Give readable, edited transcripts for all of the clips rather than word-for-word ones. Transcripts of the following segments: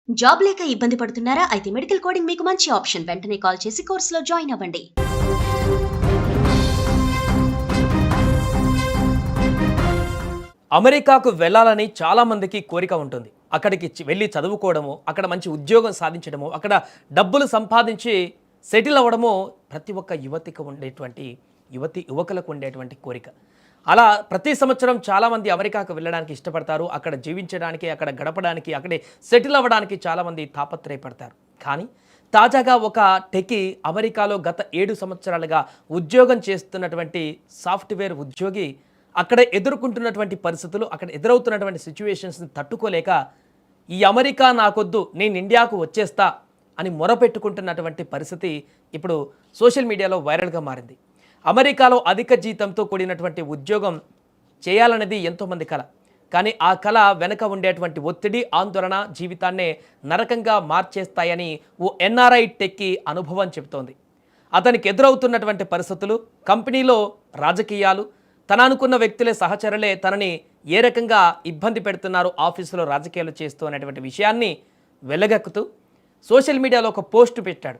Job లేక ఇబ్బంది పడుతున్నారా? అయితే మెడికల్ కోడింగ్ మీకు మంచి ఆప్షన్. వెంటనే కాల్ చేసి కోర్సులో జాయిన్ అవ్వండి. అమెరికాకు వెళ్ళాలని చాలామందికి కోరిక ఉంటుంది. అక్కడికి వెళ్ళి చదువుకోవడము, అక్కడ మంచి ఉద్యోగం సాధించడము, అక్కడ డబ్బులు సంపాదించి సెటిల్ అవ్వడము ప్రతి ఒక్క యువతికి ఉండేటువంటి యువకులకు ఉండేటువంటి కోరిక. అలా ప్రతి సంవత్సరం చాలామంది అమెరికాకు వెళ్ళడానికి ఇష్టపడతారు. అక్కడ జీవించడానికి, అక్కడ గడపడానికి, అక్కడే సెటిల్ అవ్వడానికి చాలామంది తాపత్రయపడతారు. కానీ తాజాగా ఒక టెకీ అమెరికాలో గత 7 సంవత్సరాలుగా ఉద్యోగం చేస్తున్నటువంటి సాఫ్ట్వేర్ ఉద్యోగి అక్కడ ఎదుర్కొంటున్నటువంటి పరిస్థితులు, అక్కడ ఎదురవుతున్నటువంటి సిచ్యువేషన్స్ని తట్టుకోలేక ఈ అమెరికా నాకొద్దు, నేను ఇండియాకు వచ్చేస్తా అని మొరపెట్టుకుంటున్నటువంటి పరిస్థితి ఇప్పుడు సోషల్ మీడియాలో వైరల్గా మారింది. అమెరికాలో అధిక జీతంతో కూడినటువంటి ఉద్యోగం చేయాలనేది ఎంతోమంది కల. కానీ ఆ కళ వెనక ఉండేటువంటి ఒత్తిడి, ఆందోళన జీవితాన్నే నరకంగా మార్చేస్తాయని ఓ ఎన్ఆర్ఐ టెక్కీ అనుభవం చెబుతోంది. అతనికి ఎదురవుతున్నటువంటి పరిస్థితులు, కంపెనీలో రాజకీయాలు, తన అనుకున్న వ్యక్తులే సహచరులే తనని ఏ రకంగా ఇబ్బంది పెడుతున్నారు ఆఫీసులో రాజకీయాలు చేస్తూ అనేటువంటి విషయాన్ని వెల్లగక్కుతూ సోషల్ మీడియాలో ఒక పోస్ట్ పెట్టాడు.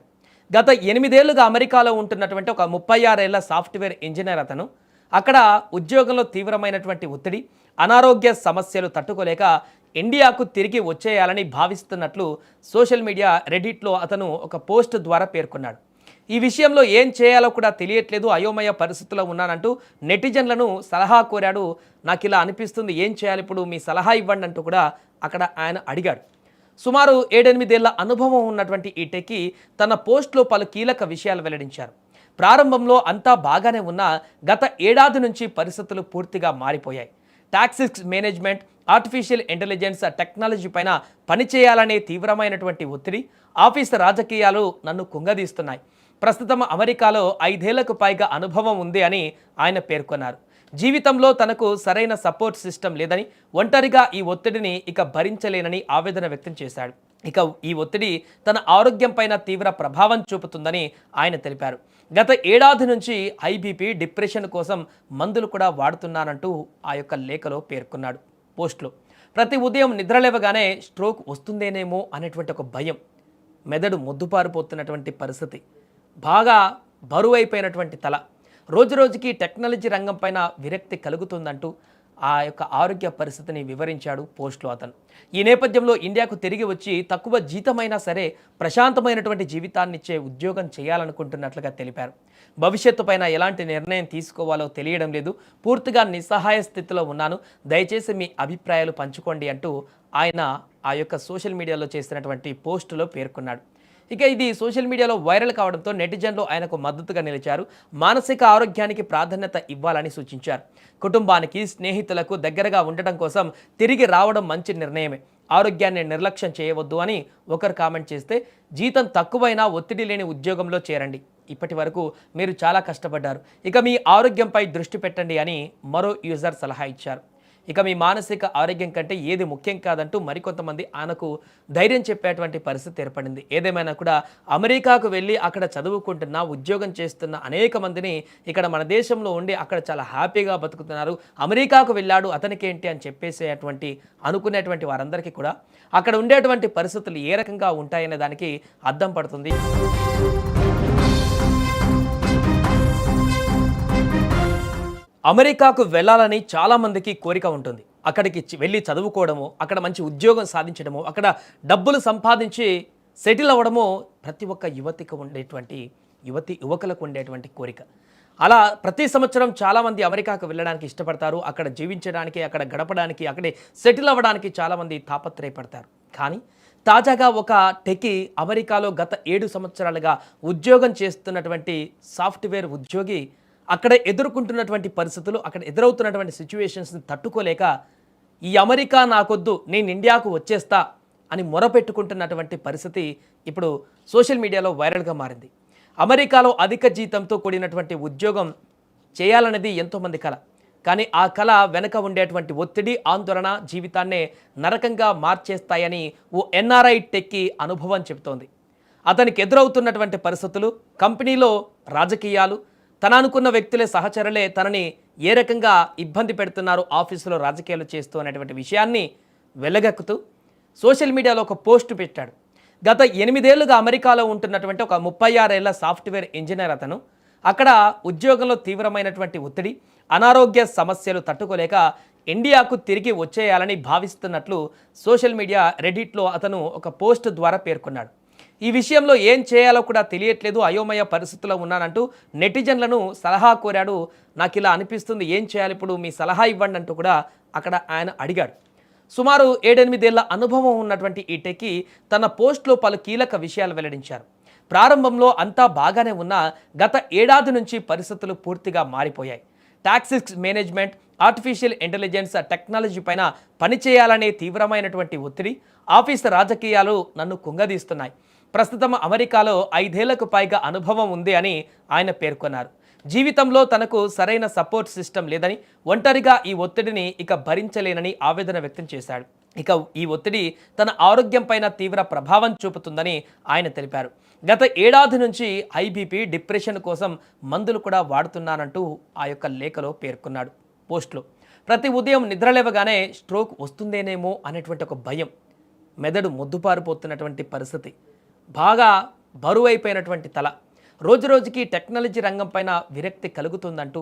గత 8 ఏళ్లుగా అమెరికాలో ఉంటున్నటువంటి ఒక 36 ఏళ్ల సాఫ్ట్వేర్ ఇంజనీర్ అతను అక్కడ ఉద్యోగంలో తీవ్రమైనటువంటి ఒత్తిడి, అనారోగ్య సమస్యలు తట్టుకోలేక ఇండియాకు తిరిగి వచ్చేయాలని భావిస్తున్నట్లు సోషల్ మీడియా రెడిట్లో అతను ఒక పోస్ట్ ద్వారా పేర్కొన్నాడు. ఈ విషయంలో ఏం చేయాలో కూడా తెలియట్లేదు, అయోమయ పరిస్థితుల్లో ఉన్నానంటూ నెటిజన్లను సలహా కోరాడు. నాకు ఇలా అనిపిస్తుంది, ఏం చేయాలి ఇప్పుడు, మీ సలహా ఇవ్వండి అంటూ కూడా అక్కడ ఆయన అడిగాడు. సుమారు 7-8 ఏళ్ల అనుభవం ఉన్నటువంటి ఈ టెకీ తన పోస్ట్లో పలు కీలక విషయాలు వెల్లడించారు. ప్రారంభంలో అంతా బాగానే ఉన్నా గత ఏడాది నుంచి పరిస్థితులు పూర్తిగా మారిపోయాయి. Toxics management, artificial intelligence technology పైన పనిచేయాలనే తీవ్రమైనటువంటి ఒత్తిడి, ఆఫీసు రాజకీయాలు నన్ను కుంగదీస్తున్నాయి. ప్రస్తుతం అమెరికాలో 5 ఏళ్లకు పైగా అనుభవం ఉంది అని ఆయన పేర్కొన్నారు. జీవితంలో తనకు సరైన సపోర్ట్ సిస్టమ్ లేదని, ఒంటరిగా ఈ ఒత్తిడిని ఇక భరించలేనని ఆవేదన వ్యక్తం చేశాడు. ఇక ఈ ఒత్తిడి తన ఆరోగ్యం పైన తీవ్ర ప్రభావం చూపుతుందని ఆయన తెలిపారు. గత ఏడాది నుంచి హై బీపీ, డిప్రెషన్ కోసం మందులు కూడా వాడుతున్నానంటూ ఆ యొక్క లేఖలో పేర్కొన్నాడు. పోస్ట్లో ప్రతి ఉదయం నిద్రలేవగానే స్ట్రోక్ వస్తుందేనేమో అనేటువంటి ఒక భయం, మెదడు మొద్దుపారిపోతున్నటువంటి పరిస్థితి, బాగా బరువైపోయినటువంటి తల, రోజురోజుకి టెక్నాలజీ రంగం పైన విరక్తి కలుగుతుందంటూ ఆ యొక్క ఆరోగ్య పరిస్థితిని వివరించాడు పోస్ట్లో అతను. ఈ నేపథ్యంలో ఇండియాకు తిరిగి వచ్చి తక్కువ జీతమైనా సరే ప్రశాంతమైనటువంటి జీవితాన్నిచ్చే ఉద్యోగం చేయాలనుకుంటున్నట్లుగా తెలిపారు. భవిష్యత్తు పైన ఎలాంటి నిర్ణయం తీసుకోవాలో తెలియడం లేదు, పూర్తిగా నిస్సహాయ స్థితిలో ఉన్నాను, దయచేసి మీ అభిప్రాయాలు పంచుకోండి అంటూ ఆయన ఆ యొక్క సోషల్ మీడియాలో చేసినటువంటి పోస్టులో పేర్కొన్నాడు. ఇక ఇది సోషల్ మీడియాలో వైరల్ కావడంతో నెటిజన్లు ఆయనకు మద్దతుగా నిలిచారు. మానసిక ఆరోగ్యానికి ప్రాధాన్యత ఇవ్వాలని సూచించారు. కుటుంబానికి, స్నేహితులకు దగ్గరగా ఉండటం కోసం తిరిగి రావడం మంచి నిర్ణయమే, ఆరోగ్యాన్ని నిర్లక్ష్యం చేయవద్దు అని ఒకరు కామెంట్ చేస్తే, జీతం తక్కువైనా ఒత్తిడి లేని ఉద్యోగంలో చేరండి, ఇప్పటి వరకు మీరు చాలా కష్టపడ్డారు, ఇక మీ ఆరోగ్యంపై దృష్టి పెట్టండి అని మరో యూజర్ సలహా ఇచ్చారు. ఇక మీ మానసిక ఆరోగ్యం కంటే ఏది ముఖ్యం కాదంటూ మరికొంతమంది ఆయనకు ధైర్యం చెప్పేటువంటి పరిస్థితి ఏర్పడింది. ఏదేమైనా కూడా అమెరికాకు వెళ్ళి అక్కడ చదువుకుంటున్న, ఉద్యోగం చేస్తున్న అనేక మందిని ఇక్కడ మన దేశంలో ఉండి అక్కడ చాలా హ్యాపీగా బతుకుతున్నారు. అమెరికాకు వెళ్ళాడు అతనికి ఏంటి అని చెప్పేసేటువంటి అనుకునేటువంటి వారందరికీ కూడా అక్కడ ఉండేటువంటి పరిస్థితులు ఏ రకంగా ఉంటాయనే దానికి అద్దం పడుతుంది. అమెరికాకు వెళ్ళాలని చాలామందికి కోరిక ఉంటుంది. అక్కడికి వెళ్ళి చదువుకోవడము, అక్కడ మంచి ఉద్యోగం సాధించడము, అక్కడ డబ్బులు సంపాదించి సెటిల్ అవ్వడము ప్రతి ఒక్క యువకులకు ఉండేటువంటి కోరిక. అలా ప్రతి సంవత్సరం చాలామంది అమెరికాకు వెళ్ళడానికి ఇష్టపడతారు. అక్కడ జీవించడానికి, అక్కడ గడపడానికి, అక్కడే సెటిల్ అవ్వడానికి చాలామంది తాపత్రయపడతారు. కానీ తాజాగా ఒక టెకీ అమెరికాలో గత 7 సంవత్సరాలుగా ఉద్యోగం చేస్తున్నటువంటి సాఫ్ట్వేర్ ఉద్యోగి అక్కడ ఎదుర్కొంటున్నటువంటి పరిస్థితులు, అక్కడ ఎదురవుతున్నటువంటి సిచ్యువేషన్స్ని తట్టుకోలేక ఈ అమెరికా నాకొద్దు, నేను ఇండియాకు వచ్చేస్తా అని మొరపెట్టుకుంటున్నటువంటి పరిస్థితి ఇప్పుడు సోషల్ మీడియాలో వైరల్గా మారింది. అమెరికాలో అధిక జీతంతో కూడినటువంటి ఉద్యోగం చేయాలనేది ఎంతోమంది కల. కానీ ఆ కళ వెనక ఉండేటువంటి ఒత్తిడి, ఆందోళన జీవితాన్నే నరకంగా మార్చేస్తాయని ఓ ఎన్ఆర్ఐ టెక్కీ అనుభవం చెబుతోంది. అతనికి ఎదురవుతున్నటువంటి పరిస్థితులు, కంపెనీలో రాజకీయాలు, తన అనుకున్న వ్యక్తులే సహచరులే తనని ఏ రకంగా ఇబ్బంది పెడుతున్నారు ఆఫీసులో రాజకీయాలు చేస్తూ అనేటువంటి విషయాన్ని వెల్లగక్కుతూ సోషల్ మీడియాలో ఒక పోస్ట్ పెట్టాడు. గత 8 ఏళ్లుగా అమెరికాలో ఉంటున్నటువంటి ఒక 36 ఏళ్ల సాఫ్ట్వేర్ ఇంజనీర్ అతను. అక్కడ ఉద్యోగంలో తీవ్రమైనటువంటి ఒత్తిడి, అనారోగ్య సమస్యలు తట్టుకోలేక ఇండియాకు తిరిగి వచ్చేయాలని భావిస్తున్నట్లు సోషల్ మీడియా రెడిట్లో అతను ఒక పోస్ట్ ద్వారా పేర్కొన్నాడు. ఈ విషయంలో ఏం చేయాలో కూడా తెలియట్లేదు, అయోమయ పరిస్థితిలో ఉన్నానంటూ నెటిజన్లను సలహా కోరాడు. నాకు ఇలా అనిపిస్తుంది, ఏం చేయాలి ఇప్పుడు, మీ సలహా ఇవ్వండి అంటూ కూడా అక్కడ ఆయన అడిగాడు. సుమారు 7-8 ఏళ్ల అనుభవం ఉన్నటువంటి ఈ టెకీ తన పోస్ట్లో పలు కీలక విషయాలు వెల్లడించారు. ప్రారంభంలో అంతా బాగానే ఉన్నా గత ఏడాది నుంచి పరిస్థితులు పూర్తిగా మారిపోయాయి. Toxics management, artificial intelligence technology పైన పనిచేయాలనే తీవ్రమైనటువంటి ఒత్తిడి, ఆఫీస్ రాజకీయాలు నన్ను కుంగదీస్తున్నాయి. ప్రస్తుతం అమెరికాలో 5 ఏళ్లకు పైగా అనుభవం ఉంది అని ఆయన పేర్కొన్నారు. జీవితంలో తనకు సరైన సపోర్ట్ సిస్టమ్ లేదని, ఒంటరిగా ఈ ఒత్తిడిని ఇక భరించలేనని ఆవేదన వ్యక్తం చేశాడు. ఇక ఈ ఒత్తిడి తన ఆరోగ్యం పైన తీవ్ర ప్రభావం చూపుతుందని ఆయన తెలిపారు. గత ఏడాది నుంచి హై బీపీ, డిప్రెషన్ కోసం మందులు కూడా వాడుతున్నానంటూ ఆ యొక్క లేఖలో పేర్కొన్నాడు పోస్ట్లో. ప్రతి ఉదయం నిద్రలేవగానే స్ట్రోక్ వస్తుందేనేమో అనేటువంటి ఒక భయం, మెదడు మొద్దుపారిపోతున్నటువంటి పరిస్థితి, బాగా బరువైపోయినటువంటి తల, రోజురోజుకి టెక్నాలజీ రంగం పైన విరక్తి కలుగుతుందంటూ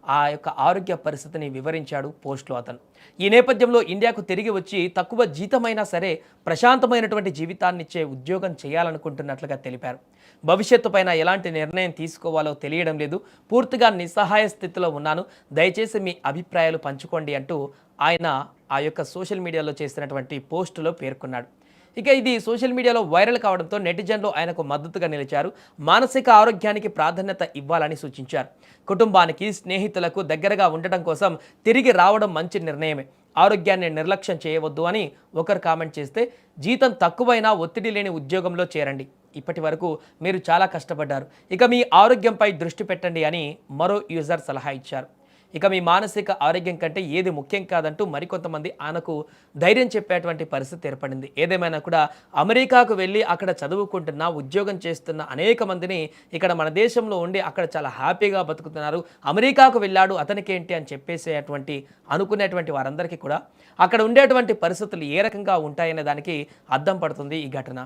ఆ యొక్క ఆరోగ్య పరిస్థితిని వివరించాడు పోస్ట్లో అతను. ఈ నేపథ్యంలో ఇండియాకు తిరిగి వచ్చి తక్కువ జీతమైనా సరే ప్రశాంతమైనటువంటి జీవితాన్ని ఇచ్చే ఉద్యోగం చేయాలనుకుంటున్నట్లుగా తెలిపారు. భవిష్యత్తు పైన ఎలాంటి నిర్ణయం తీసుకోవాలో తెలియడం లేదు, పూర్తిగా నిస్సహాయ స్థితిలో ఉన్నాను, దయచేసి మీ అభిప్రాయాలు పంచుకోండి అంటూ ఆయన ఆ యొక్క సోషల్ మీడియాలో చేసినటువంటి పోస్టులో పేర్కొన్నాడు. ఇక ఇది సోషల్ మీడియాలో వైరల్ కావడంతో నెటిజన్లు ఆయనకు మద్దతుగా నిలిచారు. మానసిక ఆరోగ్యానికి ప్రాధాన్యత ఇవ్వాలని సూచించారు. కుటుంబానికి, స్నేహితులకు దగ్గరగా ఉండటం కోసం తిరిగి రావడం మంచి నిర్ణయమే, ఆరోగ్యాన్ని నిర్లక్ష్యం చేయవద్దు అని ఒకరు కామెంట్ చేస్తే, జీతం తక్కువైనా ఒత్తిడి లేని ఉద్యోగంలో చేరండి, ఇప్పటి వరకు మీరు చాలా కష్టపడ్డారు, ఇక మీ ఆరోగ్యంపై దృష్టి పెట్టండి అని మరో యూజర్ సలహా ఇచ్చారు. ఇక మీ మానసిక ఆరోగ్యం కంటే ఏది ముఖ్యం కాదంటూ మరికొంతమంది ఆయనకు ధైర్యం చెప్పేటువంటి పరిస్థితి ఏర్పడింది. ఏదేమైనా కూడా అమెరికాకు వెళ్ళి అక్కడ చదువుకుంటున్న, ఉద్యోగం చేస్తున్న అనేక మందిని ఇక్కడ మన దేశంలో ఉండి అక్కడ చాలా హ్యాపీగా బతుకుతున్నారు. అమెరికాకు వెళ్ళాడు అతనికి ఏంటి అని చెప్పేసేటువంటి అనుకునేటువంటి వారందరికీ కూడా అక్కడ ఉండేటువంటి పరిస్థితులు ఏ రకంగా ఉంటాయనే దానికి అద్దం పడుతుంది ఈ ఘటన.